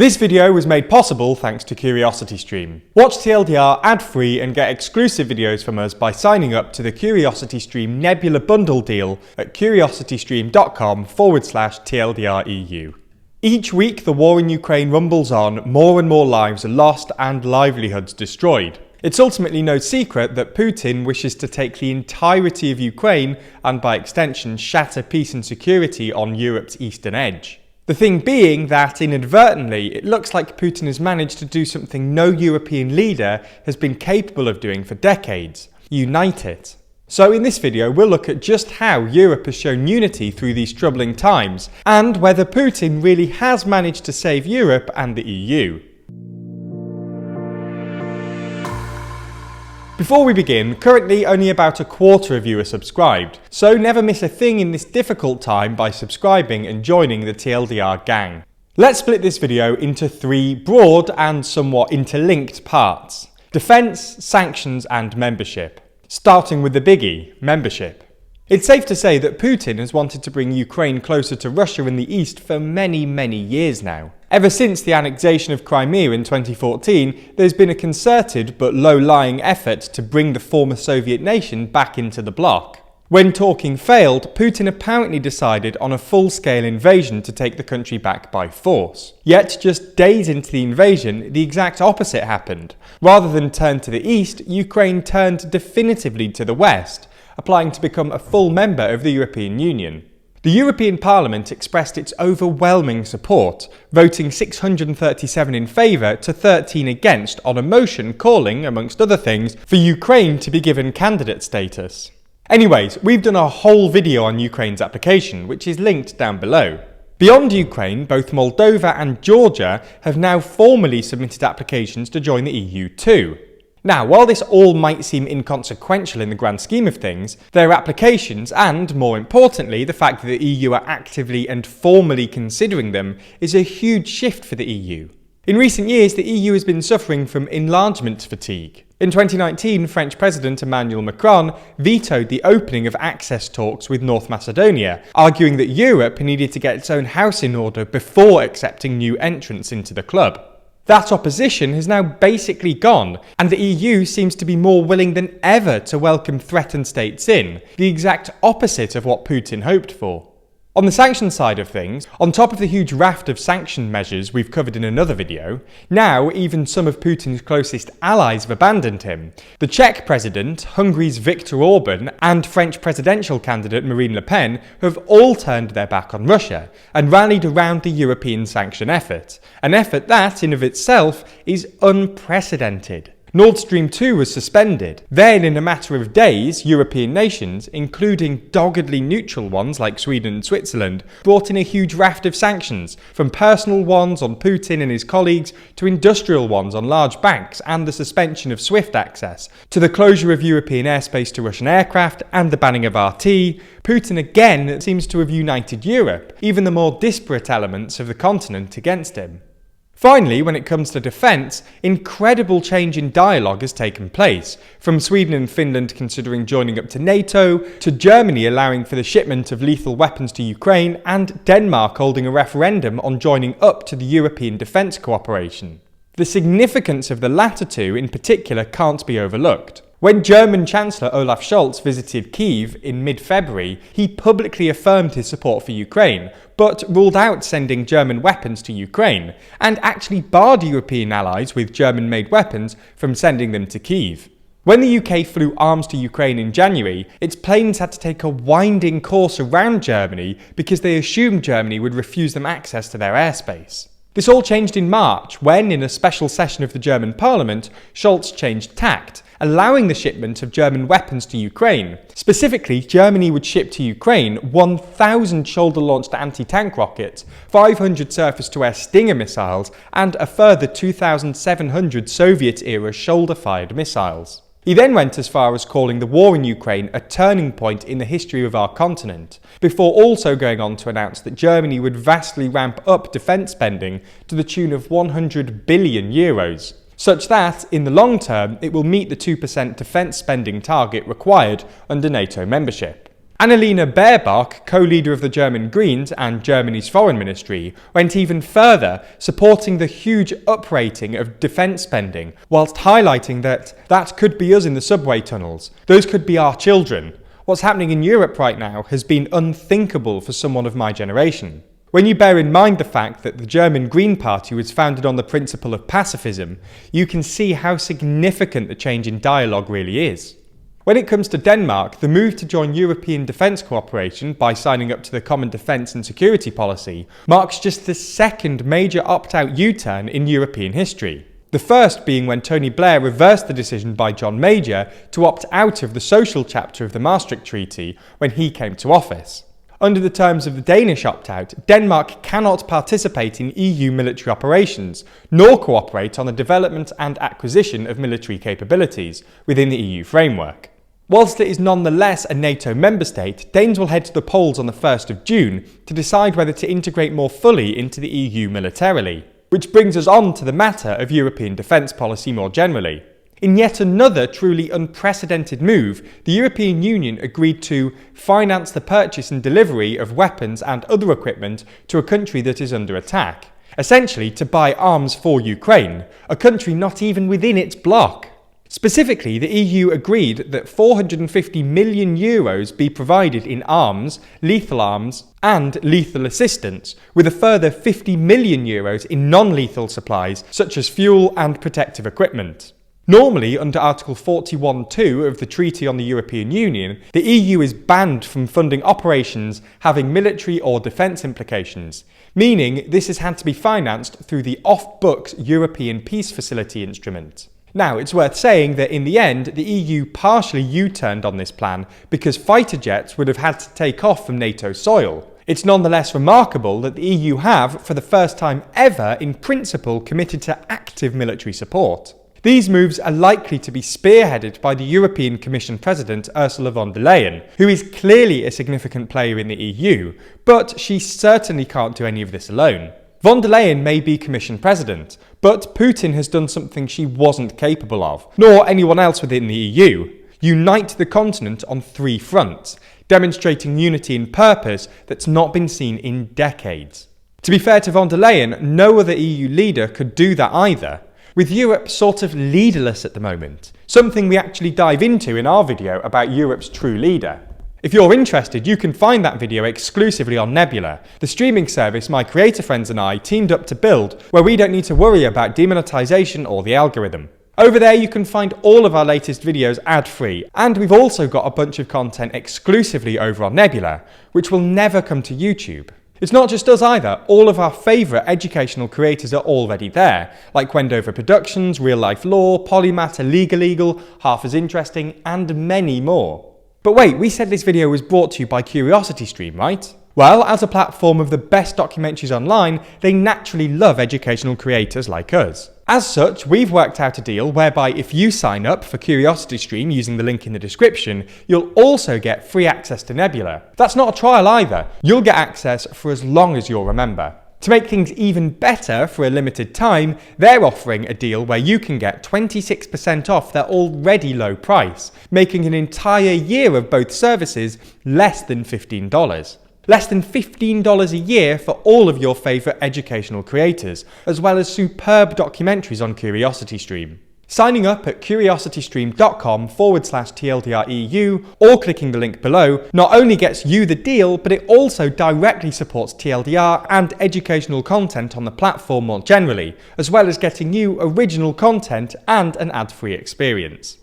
This video was made possible thanks to CuriosityStream. Watch TLDR ad-free and get exclusive videos from us by signing up to the CuriosityStream Nebula Bundle deal at curiositystream.com/TLDREU. Each week the war in Ukraine rumbles on, more and more lives are lost and livelihoods destroyed. It's ultimately no secret that Putin wishes to take the entirety of Ukraine and by extension shatter peace and security on Europe's eastern edge. The thing being that, inadvertently, it looks like Putin has managed to do something no European leader has been capable of doing for decades: unite it. So in this video we'll look at just how Europe has shown unity through these troubling times, and whether Putin really has managed to save Europe and the EU. Before we begin, currently only about a quarter of you are subscribed, so never miss a thing in this difficult time by subscribing and joining the TLDR gang. Let's split this video into three broad and somewhat interlinked parts: defence, sanctions and membership. Starting with the biggie, membership. It's safe to say that Putin has wanted to bring Ukraine closer to Russia in the east for many years now. Ever since the annexation of Crimea in 2014, there's been a concerted but low-lying effort to bring the former Soviet nation back into the bloc. When talking failed, Putin apparently decided on a full-scale invasion to take the country back by force. Yet, just days into the invasion, the exact opposite happened. Rather than turn to the east, Ukraine turned definitively to the west, applying to become a full member of the European Union. The European Parliament expressed its overwhelming support, voting 637 in favour to 13 against on a motion calling, amongst other things, for Ukraine to be given candidate status. Anyways, we've done a whole video on Ukraine's application, which is linked down below. Beyond Ukraine, both Moldova and Georgia have now formally submitted applications to join the EU too. Now, while this all might seem inconsequential in the grand scheme of things, their applications and, more importantly, the fact that the EU are actively and formally considering them is a huge shift for the EU. In recent years, the EU has been suffering from enlargement fatigue. In 2019, French President Emmanuel Macron vetoed the opening of access talks with North Macedonia, arguing that Europe needed to get its own house in order before accepting new entrants into the club. That opposition has now basically gone, and the EU seems to be more willing than ever to welcome threatened states in, the exact opposite of what Putin hoped for. On the sanction side of things, on top of the huge raft of sanction measures we've covered in another video, now even some of Putin's closest allies have abandoned him. The Czech president, Hungary's Viktor Orban, and French presidential candidate Marine Le Pen have all turned their back on Russia and rallied around the European sanction effort, an effort that, in of itself, is unprecedented. Nord Stream 2 was suspended. Then, in a matter of days, European nations, including doggedly neutral ones like Sweden and Switzerland, brought in a huge raft of sanctions, from personal ones on Putin and his colleagues, to industrial ones on large banks and the suspension of SWIFT access, to the closure of European airspace to Russian aircraft and the banning of RT. Putin again seems to have united Europe, even the more disparate elements of the continent against him. Finally, when it comes to defence, incredible change in dialogue has taken place, from Sweden and Finland considering joining up to NATO, to Germany allowing for the shipment of lethal weapons to Ukraine, and Denmark holding a referendum on joining up to the European defence cooperation. The significance of the latter two in particular can't be overlooked. When German Chancellor Olaf Scholz visited Kyiv in mid-February, he publicly affirmed his support for Ukraine, but ruled out sending German weapons to Ukraine, and actually barred European allies with German-made weapons from sending them to Kyiv. When the UK flew arms to Ukraine in January, its planes had to take a winding course around Germany because they assumed Germany would refuse them access to their airspace. This all changed in March when, in a special session of the German parliament, Scholz changed tact, allowing the shipment of German weapons to Ukraine. Specifically, Germany would ship to Ukraine 1,000 shoulder-launched anti-tank rockets, 500 surface-to-air Stinger missiles, and a further 2,700 Soviet-era shoulder-fired missiles. He then went as far as calling the war in Ukraine a turning point in the history of our continent, before also going on to announce that Germany would vastly ramp up defence spending to the tune of 100 billion euros, such that, in the long term, it will meet the 2% defence spending target required under NATO membership. Annalena Baerbock, co-leader of the German Greens and Germany's foreign ministry, went even further, supporting the huge uprating of defence spending, whilst highlighting that could be us in the subway tunnels. Those could be our children. What's happening in Europe right now has been unthinkable for someone of my generation. When you bear in mind the fact that the German Green Party was founded on the principle of pacifism, you can see how significant the change in dialogue really is. When it comes to Denmark, the move to join European defence cooperation by signing up to the Common Defence and Security Policy marks just the second major opt-out U-turn in European history. The first being when Tony Blair reversed the decision by John Major to opt out of the social chapter of the Maastricht Treaty when he came to office. Under the terms of the Danish opt-out, Denmark cannot participate in EU military operations, nor cooperate on the development and acquisition of military capabilities within the EU framework. Whilst it is nonetheless a NATO member state, Danes will head to the polls on the 1st of June to decide whether to integrate more fully into the EU militarily. Which brings us on to the matter of European defence policy more generally. In yet another truly unprecedented move, the European Union agreed to finance the purchase and delivery of weapons and other equipment to a country that is under attack. Essentially, to buy arms for Ukraine, a country not even within its bloc. Specifically, the EU agreed that €450 million be provided in arms and lethal assistance, with a further €50 million in non-lethal supplies such as fuel and protective equipment. Normally, under Article 41(2) of the Treaty on the European Union, the EU is banned from funding operations having military or defence implications, meaning this has had to be financed through the off-books European Peace Facility instrument. Now, it's worth saying that in the end, the EU partially U-turned on this plan because fighter jets would have had to take off from NATO soil. It's nonetheless remarkable that the EU have, for the first time ever, in principle committed to active military support. These moves are likely to be spearheaded by the European Commission President Ursula von der Leyen, who is clearly a significant player in the EU, but she certainly can't do any of this alone. Von der Leyen may be Commission President, but Putin has done something she wasn't capable of, nor anyone else within the EU: unite the continent on 3 fronts, demonstrating unity in purpose that's not been seen in decades. To be fair to von der Leyen, no other EU leader could do that either, with Europe sort of leaderless at the moment, something we actually dive into in our video about Europe's true leader. If you're interested, you can find that video exclusively on Nebula, the streaming service my creator friends and I teamed up to build, where we don't need to worry about demonetization or the algorithm. Over there you can find all of our latest videos ad-free, and we've also got a bunch of content exclusively over on Nebula, which will never come to YouTube. It's not just us either, all of our favourite educational creators are already there, like Wendover Productions, Real Life Law, Polymatter, Legal, Half as Interesting, and many more. But wait, we said this video was brought to you by CuriosityStream, right? Well, as a platform of the best documentaries online, they naturally love educational creators like us. As such, we've worked out a deal whereby if you sign up for CuriosityStream using the link in the description, you'll also get free access to Nebula. That's not a trial either. You'll get access for as long as you'll remember. To make things even better, for a limited time, they're offering a deal where you can get 26% off their already low price, making an entire year of both services less than $15. Less than $15 a year for all of your favourite educational creators, as well as superb documentaries on CuriosityStream. Signing up at curiositystream.com/TLDREU or clicking the link below not only gets you the deal, but it also directly supports TLDR and educational content on the platform more generally, as well as getting you original content and an ad-free experience.